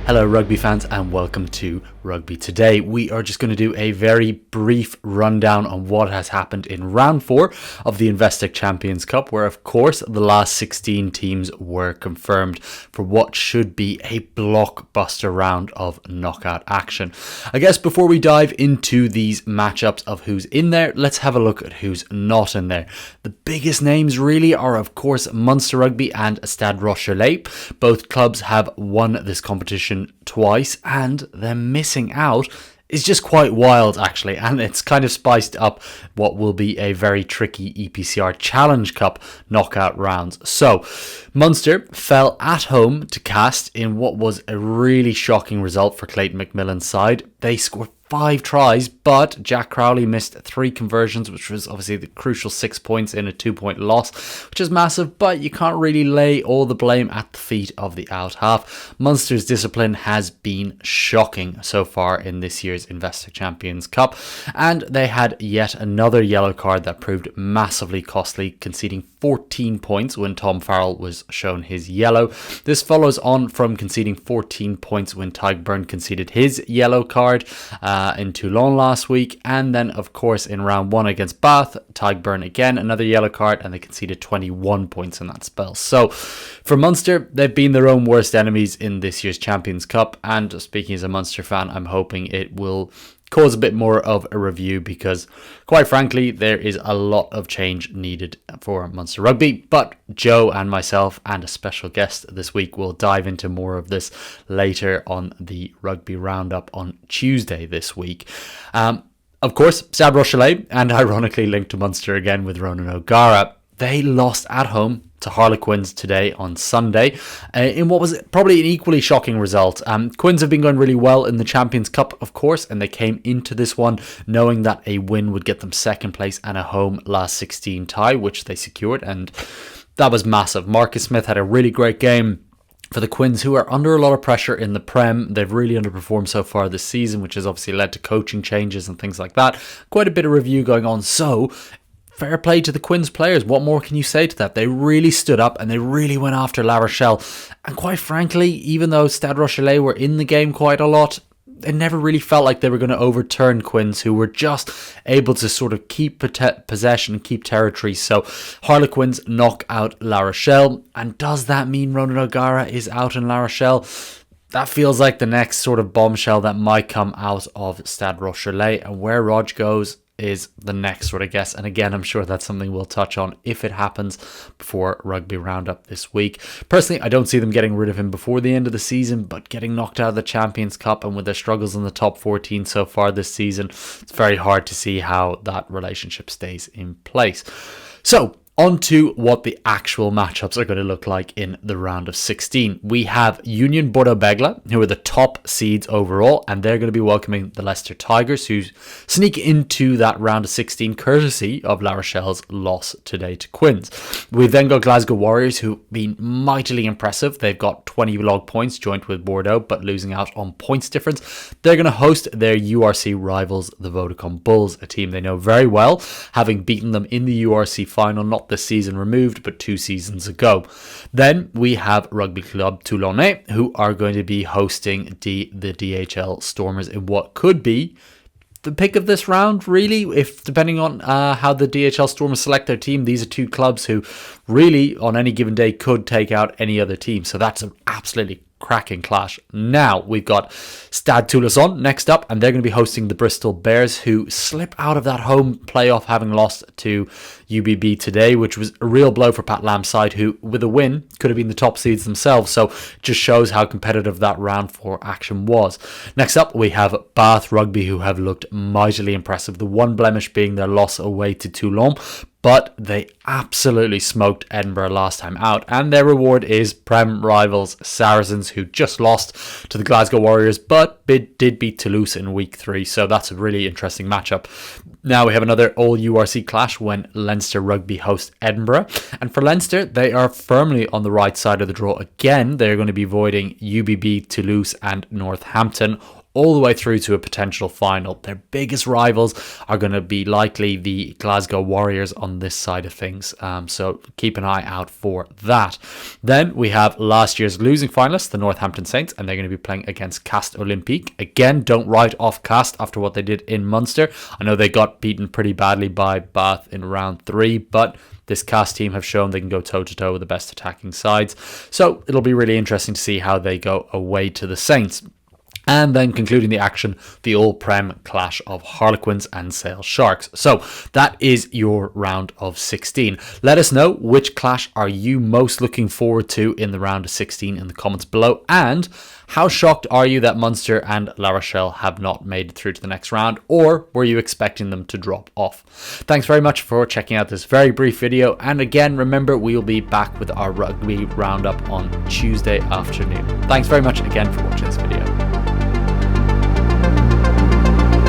Hello rugby fans and welcome to Rugby Today. We are just going to do a very brief rundown on what has happened in round 4 of the Investec Champions Cup, where of course the last 16 teams were confirmed for what should be a blockbuster round of knockout action. I guess before we dive into these matchups of who's in there, let's have a look at who's not in there. The biggest names really are of course Munster Rugby and Stade Rocheelle. Both clubs have won this competition twice, and them missing out is just quite wild actually, and it's kind of spiced up what will be a very tricky EPCR Challenge Cup knockout rounds. So Munster fell at home to Cast in what was a really shocking result for Clayton McMillan's side. They scored 5 tries, but Jack Crowley missed 3 conversions, which was obviously the crucial 6 points in a 2-point loss, which is massive, but you can't really lay all the blame at the feet of the out half. Munster's discipline has been shocking so far in this year's Investec Champions Cup, and they had yet another yellow card that proved massively costly, conceding 14 points when Tom Farrell was shown his yellow. This follows on from conceding 14 points when Tadhg conceded his yellow card in Toulon last week, and then of course in round 1 against Bath, Tadhg again another yellow card, and they conceded 21 points in that spell. So for Munster, they've been their own worst enemies in this year's Champions Cup, and speaking as a Munster fan, I'm hoping it will cause a bit more of a review, because quite frankly there is a lot of change needed for Munster Rugby. But Joe and myself and a special guest this week will dive into more of this later on the Rugby Roundup on Tuesday this week. Of course, Stade Rocheelle, and ironically linked to Munster again with Ronan O'Gara, they lost at home to Harlequins today on Sunday in what was probably an equally shocking result. Quins have been going really well in the Champions Cup, of course, and they came into this one knowing that a win would get them second place and a home last 16 tie, which they secured, and that was massive. Marcus Smith had a really great game for the Quins, who are under a lot of pressure in the Prem. They've really underperformed so far this season, which has obviously led to coaching changes and things like that. Quite a bit of review going on, so fair play to the Quins players. What more can you say to that? They really stood up and they really went after La Rochelle. And quite frankly, even though Stade Rocheelle were in the game quite a lot, it never really felt like they were going to overturn Quins, who were just able to sort of keep possession and keep territory. So Harlequins knock out La Rochelle. And does that mean Ronan O'Gara is out in La Rochelle? That feels like the next sort of bombshell that might come out of Stade Rocheelle, and where Rog goes is the next sort of guess. And again, I'm sure that's something we'll touch on if it happens before Rugby Roundup this week. Personally, I don't see them getting rid of him before the end of the season, but getting knocked out of the Champions Cup and with their struggles in the top 14 so far this season, it's very hard to see how that relationship stays in place. So on to what the actual matchups are going to look like in the round of 16. We have Union Bordeaux Begles, who are the top seeds overall, and they're going to be welcoming the Leicester Tigers, who sneak into that round of 16 courtesy of La Rochelle's loss today to Quins. We've then got Glasgow Warriors, who've been mightily impressive. They've got 20 log points joint with Bordeaux, but losing out on points difference. They're going to host their URC rivals, the Vodacom Bulls, a team they know very well, having beaten them in the URC final, not this season removed, but 2 seasons ago. Then we have Rugby Club Toulonnais, who are going to be hosting the DHL Stormers in what could be the pick of this round, really, if depending on how the DHL Stormers select their team. These are 2 clubs who really on any given day could take out any other team, so that's an absolutely cracking clash. Now we've got Stade Toulousain next up, and they're going to be hosting the Bristol Bears, who slip out of that home playoff having lost to UBB today, which was a real blow for Pat Lamb's side, who with a win could have been the top seeds themselves. So just shows how competitive that round 4 action was. Next up we have Bath Rugby, who have looked mightily impressive, the one blemish being their loss away to Toulon, but they absolutely smoked Edinburgh last time out, and their reward is Prem rivals Saracens, who just lost to the Glasgow Warriors, but did beat Toulouse in week 3, so that's a really interesting matchup. Now we have another all-URC clash when Leinster Rugby host Edinburgh, and for Leinster, they are firmly on the right side of the draw again. They're going to be avoiding UBB, Toulouse and Northampton, all the way through to a potential final. Their biggest rivals are going to be likely the Glasgow Warriors on this side of things, so keep an eye out for that. Then we have last year's losing finalists, the Northampton Saints, and they're going to be playing against Cast Olympique. Again, don't write off Cast after what they did in Munster. I know they got beaten pretty badly by Bath in round 3, but this Cast team have shown they can go toe-to-toe with the best attacking sides. So it'll be really interesting to see how they go away to the Saints. And then concluding the action, the All-Prem clash of Harlequins and Sale Sharks. So that is your round of 16. Let us know which clash are you most looking forward to in the round of 16 in the comments below. And how shocked are you that Munster and La Rochelle have not made it through to the next round? Or were you expecting them to drop off? Thanks very much for checking out this very brief video. And again, remember, we'll be back with our rugby roundup on Tuesday afternoon. Thanks very much again for watching this video.